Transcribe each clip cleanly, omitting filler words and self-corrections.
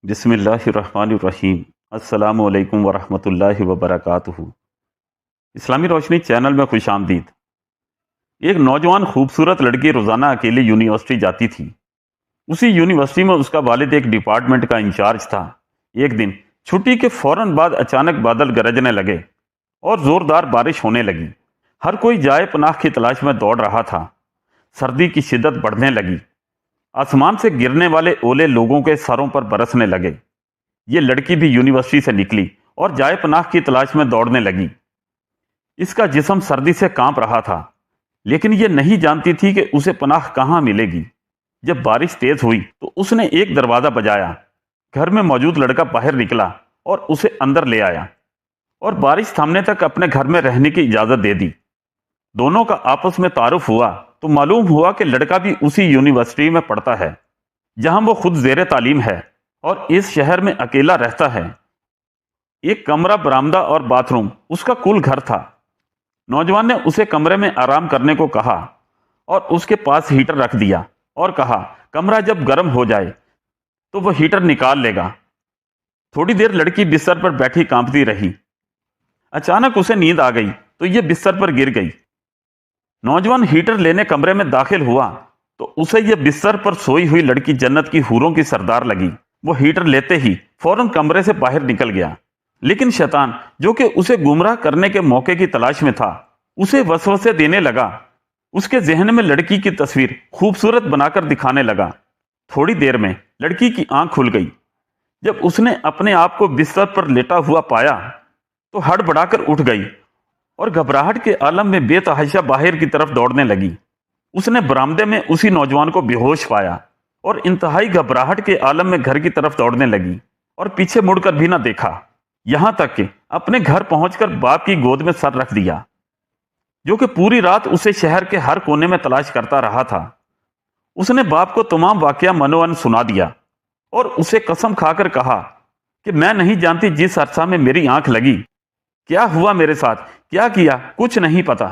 بسم اللہ الرحمن الرحیم۔ السلام علیکم ورحمۃ اللہ وبرکاتہ۔ اسلامی روشنی چینل میں خوش آمدید۔ ایک نوجوان خوبصورت لڑکی روزانہ اکیلے یونیورسٹی جاتی تھی۔ اسی یونیورسٹی میں اس کا والد ایک ڈپارٹمنٹ کا انچارج تھا۔ ایک دن چھٹی کے فوراً بعد اچانک بادل گرجنے لگے اور زوردار بارش ہونے لگی۔ ہر کوئی جائے پناہ کی تلاش میں دوڑ رہا تھا۔ سردی کی شدت بڑھنے لگی۔ آسمان سے گرنے والے اولے لوگوں کے سروں پر برسنے لگے۔ یہ لڑکی بھی یونیورسٹی سے نکلی اور جائے پناہ کی تلاش میں دوڑنے لگی۔ اس کا جسم سردی سے کانپ رہا تھا، لیکن یہ نہیں جانتی تھی کہ اسے پناہ کہاں ملے گی۔ جب بارش تیز ہوئی تو اس نے ایک دروازہ بجایا۔ گھر میں موجود لڑکا باہر نکلا اور اسے اندر لے آیا اور بارش تھمنے تک اپنے گھر میں رہنے کی اجازت دے دی۔ دونوں کا آپس میں تعارف ہوا تو معلوم ہوا کہ لڑکا بھی اسی یونیورسٹی میں پڑھتا ہے جہاں وہ خود زیر تعلیم ہے اور اس شہر میں اکیلا رہتا ہے۔ ایک کمرہ، برآمدہ اور باتھ روم اس کا کل گھر تھا۔ نوجوان نے اسے کمرے میں آرام کرنے کو کہا اور اس کے پاس ہیٹر رکھ دیا اور کہا کمرہ جب گرم ہو جائے تو وہ ہیٹر نکال لے گا۔ تھوڑی دیر لڑکی بستر پر بیٹھی کانپتی رہی۔ اچانک اسے نیند آ گئی تو یہ بستر پر گر گئی۔ نوجوان ہیٹر لینے کمرے میں داخل ہوا تو اسے یہ بستر پر سوئی ہوئی لڑکی جنت کی حوروں کی سردار لگی۔ وہ ہیٹر لیتے ہی فوراً کمرے سے باہر نکل گیا، لیکن شیطان جو کہ اسے گمراہ کرنے کے موقع کی تلاش میں تھا اسے وسوسے دینے لگا۔ اس کے ذہن میں لڑکی کی تصویر خوبصورت بنا کر دکھانے لگا۔ تھوڑی دیر میں لڑکی کی آنکھ کھل گئی۔ جب اس نے اپنے آپ کو بستر پر لیٹا ہوا پایا تو ہڑبڑا کر اٹھ گئی اور گھبراہٹ کے عالم میں بے تحاشا باہر کی طرف دوڑنے لگی۔ اس نے برآمدے میں اسی نوجوان کو بے ہوش پایا اور انتہائی گھبراہٹ کے عالم میں گھر کی طرف دوڑنے لگی اور پیچھے مڑ کر بھی نہ دیکھا، یہاں تک کہ اپنے گھر پہنچ کر باپ کی گود میں سر رکھ دیا، جو کہ پوری رات اسے شہر کے ہر کونے میں تلاش کرتا رہا تھا۔ اس نے باپ کو تمام واقعہ منوان سنا دیا اور اسے قسم کھا کر کہا کہ میں نہیں جانتی جس عرصہ میں میری آنکھ لگی، کیا ہوا میرے ساتھ، کیا کیا، کچھ نہیں پتا۔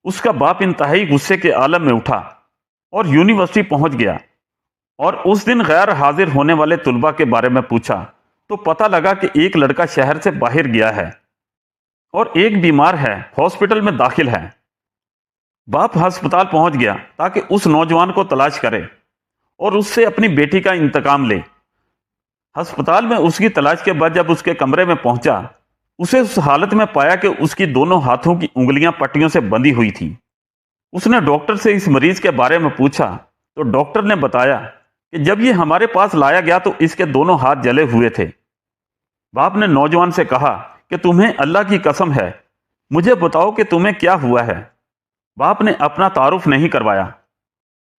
اس کا باپ انتہائی غصے کے عالم میں اٹھا اور یونیورسٹی پہنچ گیا اور اس دن غیر حاضر ہونے والے طلباء کے بارے میں پوچھا تو پتہ لگا کہ ایک لڑکا شہر سے باہر گیا ہے اور ایک بیمار ہے، ہاسپٹل میں داخل ہے۔ باپ ہسپتال پہنچ گیا تاکہ اس نوجوان کو تلاش کرے اور اس سے اپنی بیٹی کا انتقام لے۔ ہسپتال میں اس کی تلاش کے بعد جب اس کے کمرے میں پہنچا، اسے اس حالت میں پایا کہ اس کی دونوں ہاتھوں کی انگلیاں پٹیوں سے بندھی ہوئی تھیں۔ اس نے ڈاکٹر سے اس مریض کے بارے میں پوچھا تو ڈاکٹر نے بتایا کہ جب یہ ہمارے پاس لایا گیا تو اس کے دونوں ہاتھ جلے ہوئے تھے۔ باپ نے نوجوان سے کہا کہ تمہیں اللہ کی قسم ہے، مجھے بتاؤ کہ تمہیں کیا ہوا ہے۔ باپ نے اپنا تعارف نہیں کروایا۔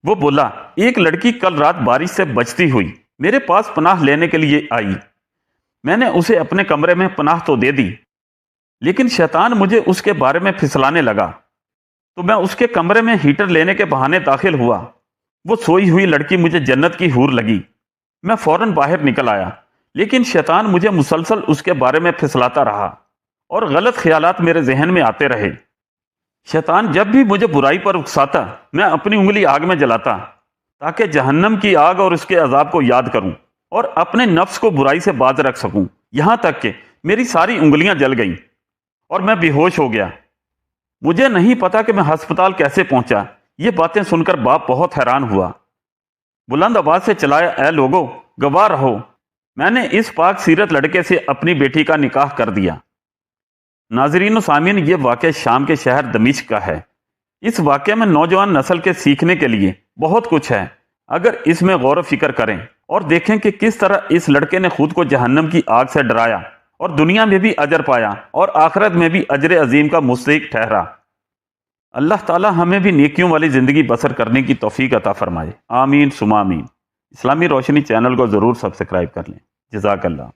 وہ بولا ایک لڑکی کل رات بارش سے بچتی ہوئی میرے پاس پناہ لینے کے لیے آئی۔ میں نے اسے اپنے کمرے میں پناہ تو دے دی، لیکن شیطان مجھے اس کے بارے میں پھسلانے لگا تو میں اس کے کمرے میں ہیٹر لینے کے بہانے داخل ہوا۔ وہ سوئی ہوئی لڑکی مجھے جنت کی حور لگی۔ میں فوراً باہر نکل آیا، لیکن شیطان مجھے مسلسل اس کے بارے میں پھسلاتا رہا اور غلط خیالات میرے ذہن میں آتے رہے۔ شیطان جب بھی مجھے برائی پر اکساتا میں اپنی انگلی آگ میں جلاتا تاکہ جہنم کی آگ اور اس کے عذاب کو یاد کروں اور اپنے نفس کو برائی سے باز رکھ سکوں، یہاں تک کہ میری ساری انگلیاں جل گئیں اور میں بے ہوش ہو گیا۔ مجھے نہیں پتا کہ میں ہسپتال کیسے پہنچا۔ یہ باتیں سن کر باپ بہت حیران ہوا۔ بلند آواز سے چلایا، اے لوگو، گواہ رہو، میں نے اس پاک سیرت لڑکے سے اپنی بیٹی کا نکاح کر دیا۔ ناظرین و سامعین، یہ واقعہ شام کے شہر دمشق کا ہے۔ اس واقعے میں نوجوان نسل کے سیکھنے کے لیے بہت کچھ ہے اگر اس میں غور و فکر کریں اور دیکھیں کہ کس طرح اس لڑکے نے خود کو جہنم کی آگ سے ڈرایا اور دنیا میں بھی اجر پایا اور آخرت میں بھی اجر عظیم کا مستحق ٹھہرا۔ اللہ تعالی ہمیں بھی نیکیوں والی زندگی بسر کرنے کی توفیق عطا فرمائے، آمین ثم آمین۔ اسلامی روشنی چینل کو ضرور سبسکرائب کر لیں۔ جزاک اللہ۔